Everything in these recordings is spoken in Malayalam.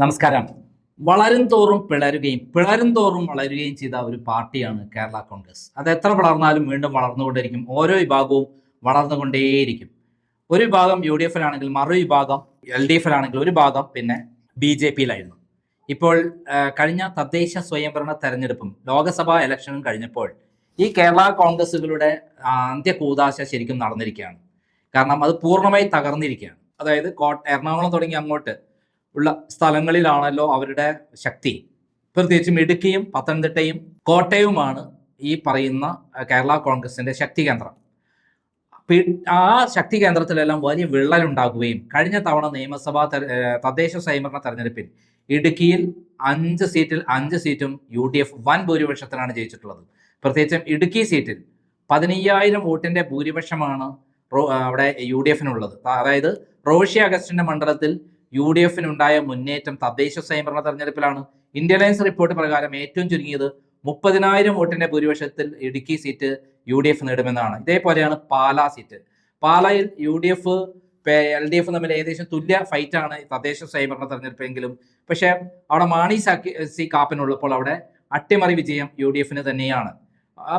നമസ്കാരം. വളരും തോറും പിളരും തോറും വളരുകയും ചെയ്ത ഒരു പാർട്ടിയാണ് കേരള കോൺഗ്രസ്. അത് എത്ര വളർന്നാലും വീണ്ടും വളർന്നുകൊണ്ടിരിക്കും. ഓരോ വിഭാഗവും വളർന്നുകൊണ്ടേയിരിക്കും. ഒരു വിഭാഗം യു ഡി എഫിലാണെങ്കിൽ മറുവിഭാഗം എൽ ഡി എഫിലാണെങ്കിൽ ഒരു ഭാഗം പിന്നെ ബി ജെ പിയിലായിരുന്നു. ഇപ്പോൾ കഴിഞ്ഞ തദ്ദേശ സ്വയംഭരണ തെരഞ്ഞെടുപ്പും ലോക്സഭാ ഇലക്ഷനും കഴിഞ്ഞപ്പോൾ ഈ കേരള കോൺഗ്രസുകളുടെ അന്ത്യകൂദാശ ശരിക്കും നടന്നിരിക്കുകയാണ്. കാരണം അത് പൂർണ്ണമായി തകർന്നിരിക്കുകയാണ്. അതായത് എറണാകുളം തുടങ്ങി അങ്ങോട്ട് ഉള്ള സ്ഥലങ്ങളിലാണല്ലോ അവരുടെ ശക്തി. പ്രത്യേകിച്ചും ഇടുക്കിയും പത്തനംതിട്ടയും കോട്ടയവുമാണ് ഈ പറയുന്ന കേരള കോൺഗ്രസിന്റെ ശക്തി കേന്ദ്രം. ആ ശക്തി കേന്ദ്രത്തിലെല്ലാം വലിയ വിള്ളലുണ്ടാകുകയും കഴിഞ്ഞ തവണ തദ്ദേശ സ്വയംഭരണ തെരഞ്ഞെടുപ്പിൽ ഇടുക്കിയിൽ 5 സീറ്റിൽ 5 സീറ്റും യു ഡി എഫ് വൻ ഭൂരിപക്ഷത്തിനാണ് ജയിച്ചിട്ടുള്ളത്. പ്രത്യേകിച്ചും ഇടുക്കി സീറ്റിൽ 15,000 വോട്ടിന്റെ ഭൂരിപക്ഷമാണ് അവിടെ യു ഡി എഫിനുള്ളത്. അതായത് റോഷി അഗസ്റ്റിന്റെ മണ്ഡലത്തിൽ യു ഡി എഫിനുണ്ടായ മുന്നേറ്റം തദ്ദേശ സ്വയംഭരണ തെരഞ്ഞെടുപ്പിലാണ്. ഇന്ത്യ അലയൻസ് റിപ്പോർട്ട് പ്രകാരം ഏറ്റവും ചുരുങ്ങിയത് 30,000 വോട്ടിന്റെ ഭൂരിപക്ഷത്തിൽ Idukki seat U D F നേടുമെന്നാണ്. ഇതേപോലെയാണ് പാലാ സീറ്റ്. പാലായിൽ U D F L D F തമ്മിൽ ഏകദേശം തുല്യ ഫൈറ്റാണ് തദ്ദേശ സ്വയംഭരണ തെരഞ്ഞെടുപ്പെങ്കിലും. പക്ഷേ അവിടെ മാണി സി കാപ്പനുള്ളപ്പോൾ അവിടെ അട്ടിമറി വിജയം യു ഡി എഫിന് തന്നെയാണ്.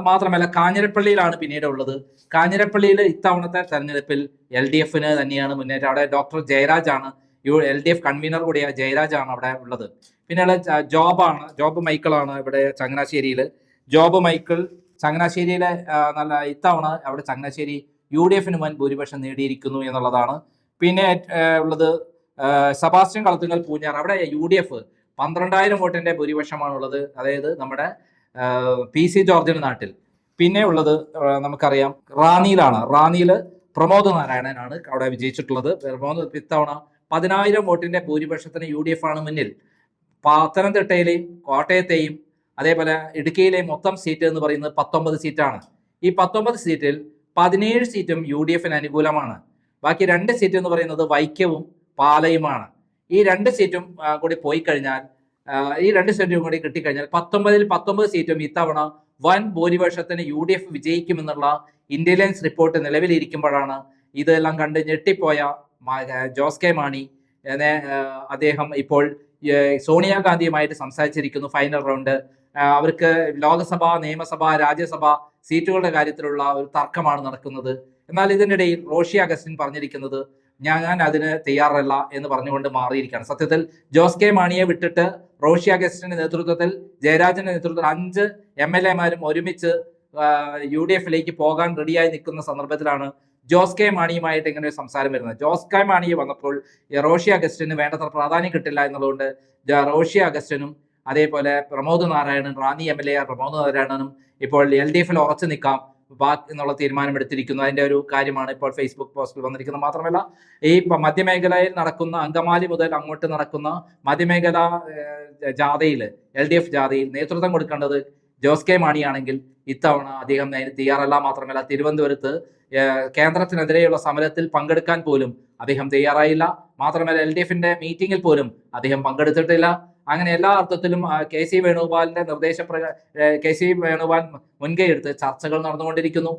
മാത്രമല്ല കാഞ്ഞിരപ്പള്ളിയിലാണ് പിന്നീട് ഉള്ളത്. കാഞ്ഞിരപ്പള്ളിയിൽ ഇത്തവണത്തെ തെരഞ്ഞെടുപ്പിൽ എൽ ഡി എഫിന് തന്നെയാണ് മുന്നേറ്റം. അവിടെ ഡോക്ടർ ജയരാജാണ് എൽ ഡി എഫ് കൺവീനർ കൂടിയ ജയരാജാണ് അവിടെ ഉള്ളത്. പിന്നെ ജോബ് മൈക്കിളാണ് ഇവിടെ ചങ്ങനാശ്ശേരിയിൽ. ജോബ് മൈക്കിൾ ചങ്ങനാശ്ശേരിയിലെ നല്ല ഇത്തവണ അവിടെ ചങ്ങനാശ്ശേരി യു ഡി എഫിന് വൻ ഭൂരിപക്ഷം നേടിയിരിക്കുന്നു എന്നുള്ളതാണ്. പിന്നെ ഉള്ളത് സെബാസ്റ്റ്യൻ കളത്തുങ്കൽ പൂഞ്ഞാർ. അവിടെ യു ഡി എഫ് 12,000 വോട്ടിന്റെ ഭൂരിപക്ഷമാണുള്ളത്. അതായത് നമ്മുടെ പി സി ജോർജിന്റെ നാട്ടിൽ. പിന്നെ ഉള്ളത് നമുക്കറിയാം റാന്നിയിൽ പ്രമോദ് നാരായണനാണ് അവിടെ വിജയിച്ചിട്ടുള്ളത്. ഇത്തവണ 10,000 വോട്ടിന്റെ ഭൂരിപക്ഷത്തിന് യു ഡി എഫ് ആണ് മുന്നിൽ. പത്തനംതിട്ടയിലെയും കോട്ടയത്തെയും അതേപോലെ ഇടുക്കിയിലെയും മൊത്തം സീറ്റ് എന്ന് പറയുന്നത് 19 സീറ്റാണ്. ഈ 19 സീറ്റിൽ 17 സീറ്റും യു ഡി എഫിന് അനുകൂലമാണ്. ബാക്കി 2 സീറ്റ് എന്ന് പറയുന്നത് വൈക്കവും പാലയുമാണ്. ഈ 2 സീറ്റും കൂടി പോയി കഴിഞ്ഞാൽ ഈ 2 സീറ്റും കൂടി കിട്ടിക്കഴിഞ്ഞാൽ 19 സീറ്റും ഇത്തവണ വൻ ഭൂരിപക്ഷത്തിന് യു ഡി എഫ് വിജയിക്കുമെന്നുള്ള ഇന്ത്യ അലയൻസ് റിപ്പോർട്ട് നിലവിലിരിക്കുമ്പോഴാണ് ഇതെല്ലാം കണ്ട് ഞെട്ടിപ്പോയ ജോസ് കെ മാണി അദ്ദേഹം ഇപ്പോൾ സോണിയാഗാന്ധിയുമായിട്ട് സംസാരിച്ചിരിക്കുന്നു. ഫൈനൽ റൗണ്ട് അവർക്ക് ലോക്സഭ, നിയമസഭ, രാജ്യസഭ സീറ്റുകളുടെ കാര്യത്തിലുള്ള ഒരു തർക്കമാണ് നടക്കുന്നത്. എന്നാൽ ഇതിനിടയിൽ റോഷി അഗസ്റ്റിൻ പറഞ്ഞിരിക്കുന്നത് ഞാൻ അതിന് തയ്യാറല്ല എന്ന് പറഞ്ഞുകൊണ്ട് മാറിയിരിക്കുകയാണ്. സത്യത്തിൽ ജോസ് കെ മാണിയെ വിട്ടിട്ട് റോഷി അഗസ്റ്റിന്റെ നേതൃത്വത്തിൽ, ജയരാജന്റെ നേതൃത്വത്തിൽ 5 MLA-മാരും ഒരുമിച്ച് യു ഡി എഫിലേക്ക് പോകാൻ റെഡിയായി നിൽക്കുന്ന സന്ദർഭത്തിലാണ് ജോസ് കെ മാണിയുമായിട്ട് ഇങ്ങനെ ഒരു സംസാരം വരുന്നത്. ജോസ് കെ മാണിയെ വന്നപ്പോൾ റോഷി അഗസ്റ്റിന് വേണ്ടത്ര പ്രാധാന്യം കിട്ടില്ല എന്നുള്ളതുകൊണ്ട് റോഷി അഗസ്റ്റിനും അതേപോലെ പ്രമോദ് നാരായണൻ, റാന്നി MLA പ്രമോദ് നാരായണനും ഇപ്പോൾ എൽ ഡി എഫിൽ ഉറച്ചു നിൽക്കാം എന്നുള്ള തീരുമാനമെടുത്തിരിക്കുന്നു. അതിന്റെ ഒരു കാര്യമാണ് ഇപ്പോൾ ഫേസ്ബുക്ക് പോസ്റ്റിൽ വന്നിരിക്കുന്നത്. മാത്രമല്ല ഈ മധ്യമേഖലയിൽ നടക്കുന്ന അങ്കമാലി മുതൽ അങ്ങോട്ട് നടക്കുന്ന മധ്യമേഖല ജാഥയിൽ, എൽ ഡി എഫ് ജാഥയിൽ നേതൃത്വം കൊടുക്കേണ്ടത് ജോസ് കെ മാണിയാണെങ്കിൽ ഇത്തവണ അദ്ദേഹം തയ്യാറല്ല. മാത്രമല്ല തിരുവനന്തപുരത്ത് കേന്ദ്രത്തിനെതിരെയുള്ള സമരത്തിൽ പങ്കെടുക്കാൻ പോലും അദ്ദേഹം തയ്യാറായില്ല. മാത്രമല്ല എൽ ഡി എഫിന്റെ മീറ്റിംഗിൽ പോലും അദ്ദേഹം പങ്കെടുത്തിട്ടില്ല. അങ്ങനെ എല്ലാ അർത്ഥത്തിലും കെ സി വേണുഗോപാലിന്റെ കെ സി വേണുഗോപാൽ മുൻകൈ എടുത്ത് ചർച്ചകൾ നടന്നുകൊണ്ടിരിക്കുന്നു.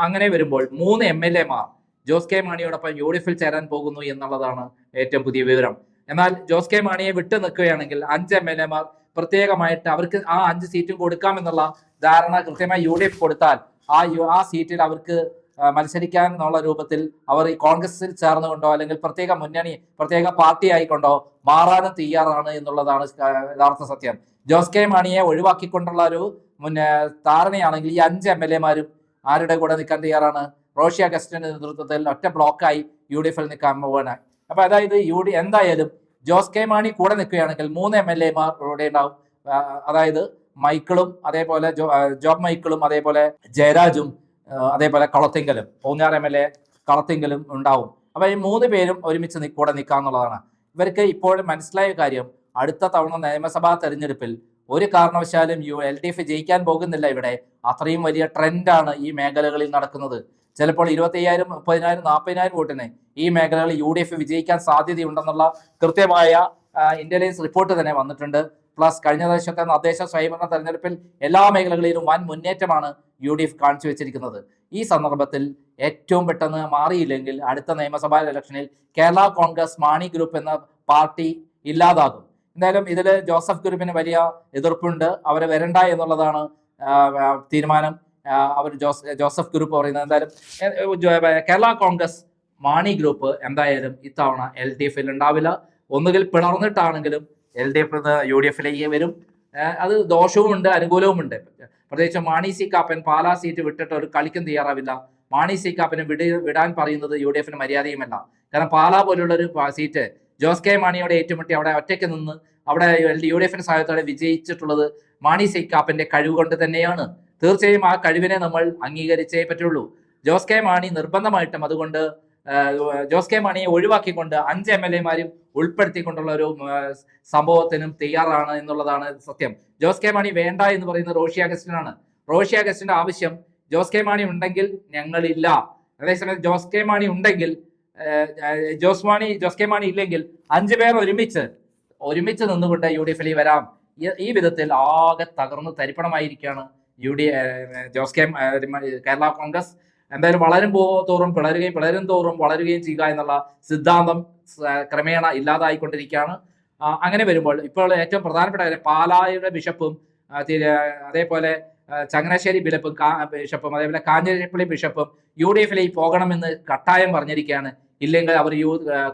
അങ്ങനെ വരുമ്പോൾ 3 MLA-മാർ ജോസ് കെ മാണിയോടൊപ്പം യു ഡി എഫിൽ ചേരാൻ പോകുന്നു എന്നുള്ളതാണ് ഏറ്റവും പുതിയ വിവരം. എന്നാൽ ജോസ് കെ മാണിയെ വിട്ടു നിൽക്കുകയാണെങ്കിൽ 5 MLA-മാർ പ്രത്യേകമായിട്ട് അവർക്ക് ആ 5 സീറ്റും കൊടുക്കാമെന്നുള്ള ധാരണ കൃത്യമായി യു ഡി എഫ് കൊടുത്താൽ ആ സീറ്റിൽ അവർക്ക് മത്സരിക്കാൻ എന്നുള്ള രൂപത്തിൽ അവർ ഈ കോൺഗ്രസിൽ ചേർന്നുകൊണ്ടോ അല്ലെങ്കിൽ പ്രത്യേക പാർട്ടി ആയിക്കൊണ്ടോ മാറാനും തയ്യാറാണ് എന്നുള്ളതാണ് യഥാർത്ഥ സത്യം. ജോസ് കെ മാണിയെ ഒഴിവാക്കിക്കൊണ്ടുള്ള ഒരു ധാരണയാണെങ്കിൽ ഈ 5 MLA-മാരും ആരുടെ കൂടെ നിൽക്കാൻ തയ്യാറാണ്? റോഷി അഗസ്റ്റിന്റെ നേതൃത്വത്തിൽ ഒറ്റ ബ്ലോക്കായി യു ഡി എഫിൽ നിൽക്കാൻ പോകാനായി. അപ്പൊ അതായത് എന്തായാലും ജോസ് കെ മാണി കൂടെ നിൽക്കുകയാണെങ്കിൽ 3 MLA-മാർ ഇവിടെ ഉണ്ടാവും. അതായത് മൈക്കിളും അതേപോലെ ജോബ് മൈക്കിളും അതേപോലെ ജയരാജും അതേപോലെ കളത്തിങ്കലും, പൂഞ്ഞാർ MLA കളത്തിങ്കലും ഉണ്ടാവും. അപ്പൊ ഈ 3 പേരും ഒരുമിച്ച് കൂടെ നിൽക്കാന്നുള്ളതാണ്. ഇവർക്ക് ഇപ്പോഴും മനസ്സിലായ കാര്യം, അടുത്ത തവണ നിയമസഭാ തെരഞ്ഞെടുപ്പിൽ ഒരു കാരണവശാലും എൽ ഡി എഫ് ജയിക്കാൻ പോകുന്നില്ല. ഇവിടെ അത്രയും വലിയ ട്രെൻഡാണ് ഈ മേഖലകളിൽ നടക്കുന്നത്. ചിലപ്പോൾ 25,000, 30,000, 40,000 വോട്ടിന് ഈ മേഖലകളിൽ യു ഡി എഫ് വിജയിക്കാൻ സാധ്യതയുണ്ടെന്നുള്ള കൃത്യമായ ഇന്ത്യ അലയൻസ് റിപ്പോർട്ട് തന്നെ വന്നിട്ടുണ്ട്. പ്ലസ് കഴിഞ്ഞ വർഷത്തെ തദ്ദേശ സ്വയംഭരണ തെരഞ്ഞെടുപ്പിൽ എല്ലാ മേഖലകളിലും വൻ മുന്നേറ്റമാണ് യു ഡി എഫ് കാണിച്ചു വെച്ചിരിക്കുന്നത്. ഈ സന്ദർഭത്തിൽ ഏറ്റവും പെട്ടെന്ന് മാറിയില്ലെങ്കിൽ അടുത്ത നിയമസഭാ ഇലക്ഷനിൽ കേരള കോൺഗ്രസ് മാണി ഗ്രൂപ്പ് എന്ന പാർട്ടി ഇല്ലാതാകും. എന്തായാലും ഇതിൽ ജോസഫ് ഗ്രൂപ്പിന് വലിയ എതിർപ്പുണ്ട്. അവരെ വരണ്ട എന്നുള്ളതാണ് തീരുമാനം. അവർ ജോസഫ് ഗ്രൂപ്പ് പറയുന്നത്. എന്തായാലും കേരള കോൺഗ്രസ് മാണി ഗ്രൂപ്പ് എന്തായാലും ഇത്തവണ LDF-ൽ ഉണ്ടാവില്ല. ഒന്നുകിൽ പിളർന്നിട്ടാണെങ്കിലും LDF UDF-ലേക്ക് വരും. അത് ദോഷവും ഉണ്ട്, അനുകൂലവും ഉണ്ട്. പ്രത്യേകിച്ച് മാണി സി കാപ്പൻ പാലാ സീറ്റ് വിട്ടിട്ട് ഒരു കളിക്കും തയ്യാറാവില്ല. മാണി സി കാപ്പന് വിടാൻ പറയുന്നത് UDF-ന് മര്യാദയുമല്ല. കാരണം പാലാ പോലുള്ള ഒരു സീറ്റ് ജോസ് കെ മാണിയോടെ ഏറ്റുമുട്ടി അവിടെ ഒറ്റയ്ക്ക് നിന്ന് അവിടെ UDF-ന് സഹായത്തോടെ വിജയിച്ചിട്ടുള്ളത് മാണി സി കാപ്പന്റെ കഴിവ് കൊണ്ട് തന്നെയാണ്. തീർച്ചയായും ആ കഴിവിനെ നമ്മൾ അംഗീകരിച്ചേ പറ്റുള്ളൂ. ജോസ് കെ മാണി നിർബന്ധമായിട്ടും അതുകൊണ്ട് ജോസ് കെ മാണിയെ ഒഴിവാക്കിക്കൊണ്ട് 5 MLA-മാരും ഉൾപ്പെടുത്തിക്കൊണ്ടുള്ള ഒരു സംഭവത്തിനും തയ്യാറാണ് എന്നുള്ളതാണ് സത്യം. ജോസ് കെ മാണി വേണ്ട എന്ന് പറയുന്നത് റോഷി അഗസ്റ്റിനാണ്. റോഷി അഗസ്റ്റിന്റെ ആവശ്യം ജോസ് കെ മാണി ഉണ്ടെങ്കിൽ ഞങ്ങളില്ല. അതേസമയം ജോസ് കെ മാണി ഉണ്ടെങ്കിൽ ജോസ് കെ മാണി ഇല്ലെങ്കിൽ 5 പേർ ഒരുമിച്ച് നിന്നുകൊണ്ട് UDF-ൽ വരാം. ഈ വിധത്തിൽ ആകെ തകർന്ന് തരിപ്പണമായിരിക്കുകയാണ് കേരള കോൺഗ്രസ്. എന്തായാലും വളരും തോറും പിളരും തോറും വളരുകയും ചെയ്യുക എന്നുള്ള സിദ്ധാന്തം ക്രമേണ ഇല്ലാതായിക്കൊണ്ടിരിക്കുകയാണ്. അങ്ങനെ വരുമ്പോൾ ഇപ്പോൾ ഏറ്റവും പ്രധാനപ്പെട്ട പാലായുടെ ബിഷപ്പും അതേപോലെ ചങ്ങനാശ്ശേരി ബിഷപ്പും അതേപോലെ കാഞ്ഞിരപ്പള്ളി ബിഷപ്പും UDF-ലേക്ക് പോകണമെന്ന് കട്ടായം പറഞ്ഞിരിക്കുകയാണ്. ഇല്ലെങ്കിൽ അവർ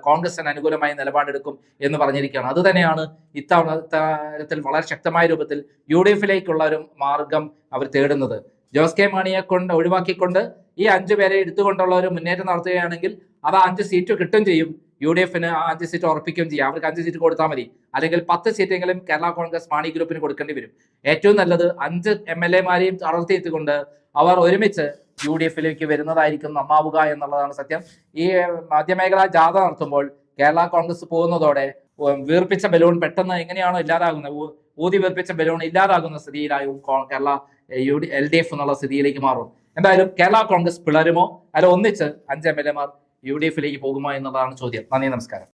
കോൺഗ്രസിന് അനുകൂലമായ നിലപാടെടുക്കും എന്ന് പറഞ്ഞിരിക്കുകയാണ്. അത് തന്നെയാണ് ഇത്തവണത്തിൽ വളരെ ശക്തമായ രൂപത്തിൽ UDF-ലേക്കുള്ള ഒരു മാർഗം അവർ തേടുന്നത്. ജോസ് കെ മാണിയെ ഒഴിവാക്കിക്കൊണ്ട് ഈ 5 പേരെ എടുത്തുകൊണ്ടുള്ള ഒരു മുന്നേറ്റം നടത്തുകയാണെങ്കിൽ അത് 5 സീറ്റ് കിട്ടും ചെയ്യും. UDF-ന് ആ 5 സീറ്റ് ഉറപ്പിക്കുകയും ചെയ്യും. അവർക്ക് 5 സീറ്റ് കൊടുത്താൽ മതി. അല്ലെങ്കിൽ 10 സീറ്റെങ്കിലും കേരള കോൺഗ്രസ് മാണി ഗ്രൂപ്പിന് കൊടുക്കേണ്ടി വരും. ഏറ്റവും നല്ലത് 5 MLA-മാരെയും അടർത്തിയെത്തിക്കൊണ്ട് അവർ ഒരുമിച്ച് UDF-ലേക്ക് വരുന്നതായിരിക്കും നന്നാവുക എന്നുള്ളതാണ് സത്യം. ഈ മധ്യമേഖലാ ജാഥ നടത്തുമ്പോൾ കേരള കോൺഗ്രസ് പോകുന്നതോടെ വീർപ്പിച്ച ബലൂൺ പെട്ടെന്ന് എങ്ങനെയാണോ ഇല്ലാതാകുന്നത്, ഊതി വീർപ്പിച്ച ബലൂൺ ഇല്ലാതാകുന്ന സ്ഥിതിയിലായും കേരള LDF എന്നുള്ള സ്ഥിതിയിലേക്ക് മാറും. എന്തായാലും കേരള കോൺഗ്രസ് പിളരുമോ അല്ല ഒന്നിച്ച് 5 MLA-മാർ UDF-ലേക്ക് പോകുമോ എന്നതാണ് ചോദ്യം. നന്ദി, നമസ്കാരം.